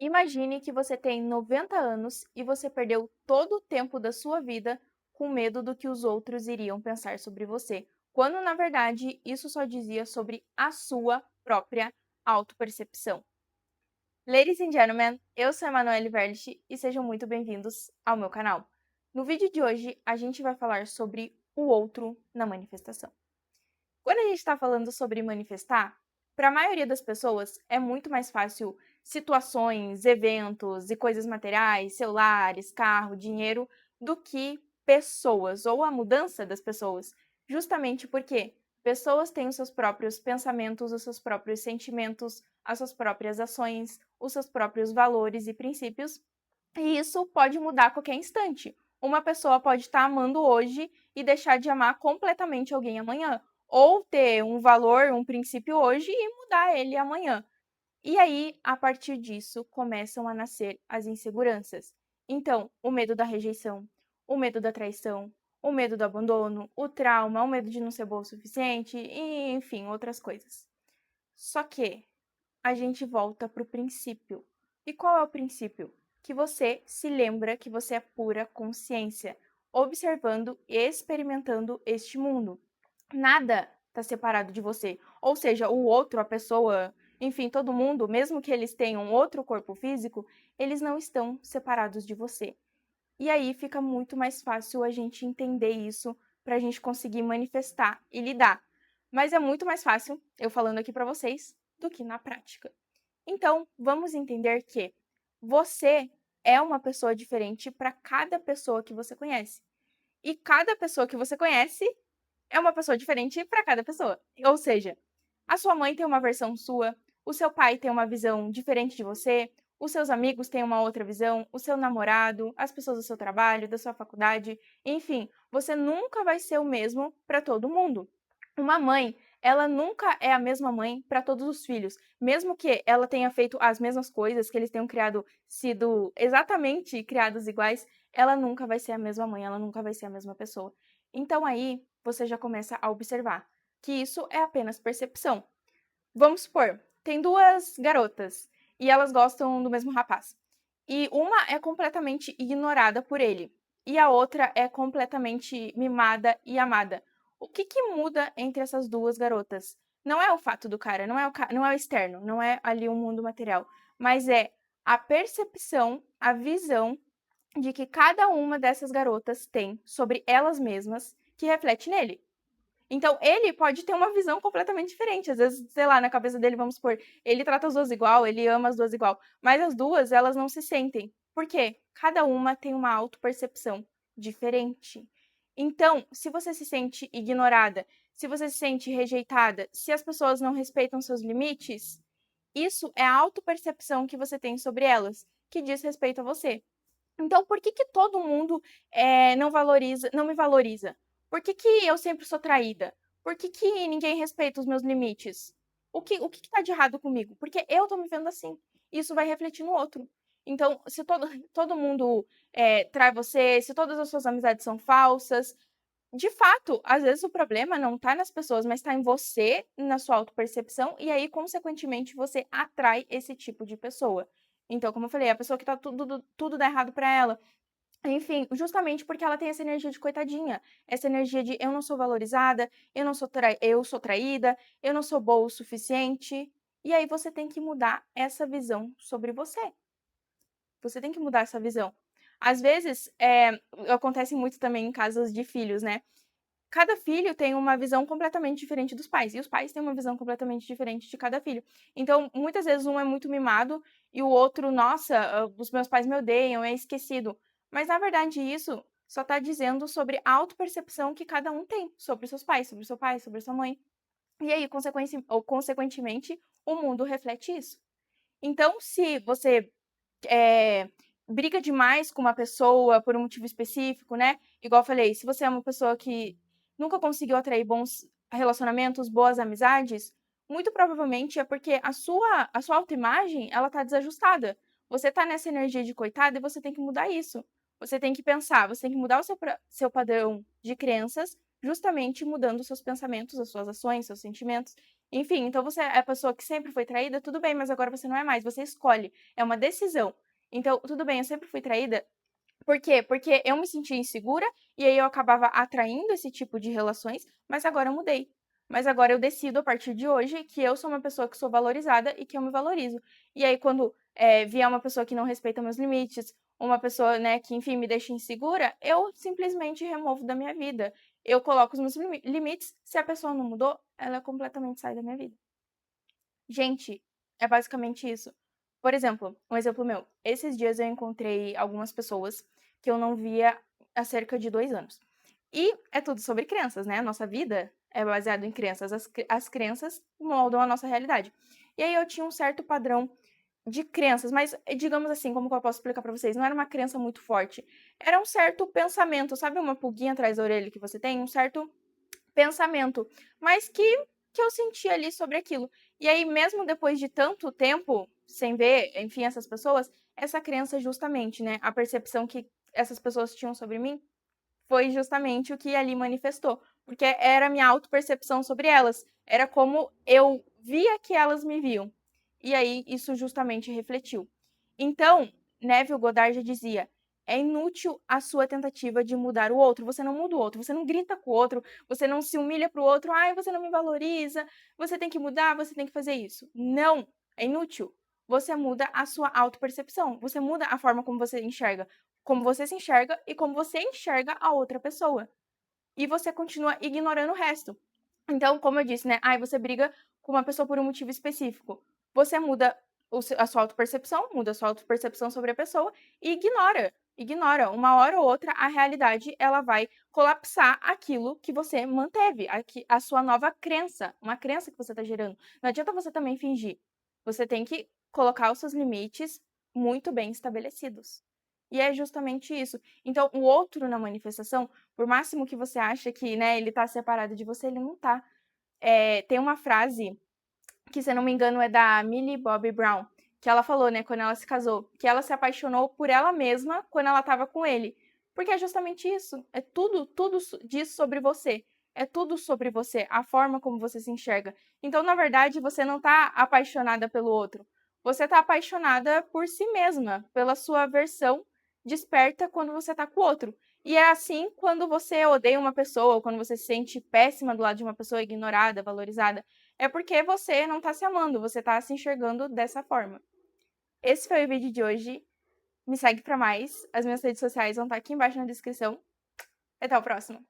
Imagine que você tem 90 anos e você perdeu todo o tempo da sua vida com medo do que os outros iriam pensar sobre você, quando na verdade isso só dizia sobre a sua própria autopercepção. Ladies and gentlemen, eu sou a Emanuele Verlich e sejam muito bem-vindos ao meu canal. No vídeo de hoje, a gente vai falar sobre o outro na manifestação. Quando a gente está falando sobre manifestar, para a maioria das pessoas é muito mais fácil situações, eventos e coisas materiais, celulares, carro, dinheiro, do que pessoas ou a mudança das pessoas. Justamente porque pessoas têm os seus próprios pensamentos, os seus próprios sentimentos, as suas próprias ações, os seus próprios valores e princípios, e isso pode mudar a qualquer instante. Uma pessoa pode estar amando hoje e deixar de amar completamente alguém amanhã, ou ter um valor, um princípio hoje e mudar ele amanhã. E aí, a partir disso, começam a nascer as inseguranças. Então, o medo da rejeição, o medo da traição, o medo do abandono, o trauma, o medo de não ser boa o suficiente e, enfim, outras coisas. Só que a gente volta para o princípio. E qual é o princípio? Que você se lembra que você é pura consciência, observando e experimentando este mundo. Nada está separado de você. Ou seja, o outro, a pessoa, enfim, todo mundo, mesmo que eles tenham outro corpo físico, eles não estão separados de você. E aí fica muito mais fácil a gente entender isso para a gente conseguir manifestar e lidar. Mas é muito mais fácil eu falando aqui para vocês do que na prática. Então, vamos entender que você é uma pessoa diferente para cada pessoa que você conhece. E cada pessoa que você conhece é uma pessoa diferente para cada pessoa. Ou seja, a sua mãe tem uma versão sua, o seu pai tem uma visão diferente de você, os seus amigos têm uma outra visão, o seu namorado, as pessoas do seu trabalho, da sua faculdade, enfim, você nunca vai ser o mesmo para todo mundo. Uma mãe, ela nunca é a mesma mãe para todos os filhos, mesmo que ela tenha feito as mesmas coisas, que eles tenham sido exatamente criados iguais, ela nunca vai ser a mesma mãe, ela nunca vai ser a mesma pessoa. Então aí você já começa a observar que isso é apenas percepção. Vamos supor, tem duas garotas e elas gostam do mesmo rapaz. E uma é completamente ignorada por ele e a outra é completamente mimada e amada. O que que muda entre essas duas garotas? Não é o fato do cara, não é o externo, não é ali o mundo material, mas é a percepção, a visão de que cada uma dessas garotas tem sobre elas mesmas que reflete nele. Então, ele pode ter uma visão completamente diferente. Às vezes, sei lá, na cabeça dele, vamos supor, ele trata as duas igual, ele ama as duas igual. Mas as duas, elas não se sentem. Por quê? Cada uma tem uma autopercepção diferente. Então, se você se sente ignorada, se você se sente rejeitada, se as pessoas não respeitam seus limites, isso é a autopercepção que você tem sobre elas, que diz respeito a você. Então, por que que todo mundo, não me valoriza? Por que que eu sempre sou traída? Por que que ninguém respeita os meus limites? O que tá de errado comigo? Porque eu tô me vendo assim. Isso vai refletir no outro. Então, se todo mundo, trai você, se todas as suas amizades são falsas, de fato, às vezes o problema não tá nas pessoas, mas tá em você, na sua autopercepção, e aí, consequentemente, você atrai esse tipo de pessoa. Então, como eu falei, a pessoa que tá tudo dá errado pra ela. Enfim, justamente porque ela tem essa energia de coitadinha, essa energia de eu não sou valorizada, eu sou traída, eu não sou boa o suficiente. E aí você tem que mudar essa visão sobre você. Você tem que mudar essa visão. Às vezes, acontece muito também em casos de filhos, né? Cada filho tem uma visão completamente diferente dos pais, e os pais têm uma visão completamente diferente de cada filho. Então, muitas vezes um é muito mimado e o outro, nossa, os meus pais me odeiam, é esquecido. Mas na verdade isso só está dizendo sobre a autopercepção que cada um tem sobre seus pais, sobre seu pai, sobre sua mãe. E aí, consequentemente, o mundo reflete isso. Então, se você eh, briga demais com uma pessoa por um motivo específico, né? Igual eu falei, se você é uma pessoa que nunca conseguiu atrair bons relacionamentos, boas amizades, muito provavelmente é porque a sua autoimagem, ela tá desajustada. Você tá nessa energia de coitada e você tem que mudar isso. Você tem que pensar, você tem que mudar o seu padrão de crenças, justamente mudando os seus pensamentos, as suas ações, seus sentimentos. Enfim, então você é a pessoa que sempre foi traída, tudo bem, mas agora você não é mais, você escolhe, é uma decisão. Então, tudo bem, eu sempre fui traída, por quê? Porque eu me sentia insegura e aí eu acabava atraindo esse tipo de relações, mas agora eu mudei. Mas agora eu decido a partir de hoje que eu sou uma pessoa que sou valorizada e que eu me valorizo. E aí quando vier uma pessoa que não respeita meus limites, uma pessoa, né, que enfim me deixa insegura, eu simplesmente removo da minha vida. Eu coloco os meus limites, se a pessoa não mudou, ela completamente sai da minha vida. Gente, é basicamente isso. Por exemplo, um exemplo meu. Esses dias eu encontrei algumas pessoas que eu não via há cerca de 2 anos. E é tudo sobre crenças, né? A nossa vida é baseada em crenças. As crenças moldam a nossa realidade. E aí eu tinha um certo padrão de crenças, mas digamos assim, como que eu posso explicar pra vocês? Não era uma crença muito forte. Era um certo pensamento, sabe uma pulguinha atrás da orelha que você tem? Um certo pensamento, mas que eu senti ali sobre aquilo. E aí, mesmo depois de tanto tempo sem ver, enfim, essas pessoas, essa crença justamente, né, a percepção que essas pessoas tinham sobre mim, foi justamente o que ali manifestou, porque era a minha autopercepção sobre elas, era como eu via que elas me viam. E aí isso justamente refletiu. Então, Neville Goddard já dizia: é inútil a sua tentativa de mudar o outro. Você não muda o outro, você não grita com o outro, você não se humilha para o outro. Ai, você não me valoriza, você tem que mudar, você tem que fazer isso. Não, é inútil. Você muda a sua autopercepção, você muda a forma como você se enxerga e como você enxerga a outra pessoa. E você continua ignorando o resto. Então, como eu disse, né? Ai, você briga com uma pessoa por um motivo específico. Você muda a sua autopercepção, muda a sua autopercepção sobre a pessoa e ignora. Ignora. Uma hora ou outra, a realidade ela vai colapsar aquilo que você manteve, a sua nova crença, uma crença que você está gerando. Não adianta você também fingir. Você tem que colocar os seus limites muito bem estabelecidos. E é justamente isso. Então, o outro na manifestação, por máximo que você acha que, né, ele tá separado de você, ele não tá. Tem uma frase que, se eu não me engano, é da Millie Bobby Brown, que ela falou, né, quando ela se casou, que ela se apaixonou por ela mesma quando ela estava com ele. Porque é justamente isso. É tudo diz sobre você. É tudo sobre você, a forma como você se enxerga. Então, na verdade, você não tá apaixonada pelo outro. Você tá apaixonada por si mesma, pela sua versão desperta quando você tá com o outro. E é assim quando você odeia uma pessoa, ou quando você se sente péssima do lado de uma pessoa ignorada, valorizada, é porque você não tá se amando, você tá se enxergando dessa forma. Esse foi o vídeo de hoje. Me segue pra mais. As minhas redes sociais vão estar aqui embaixo na descrição. Até o próximo.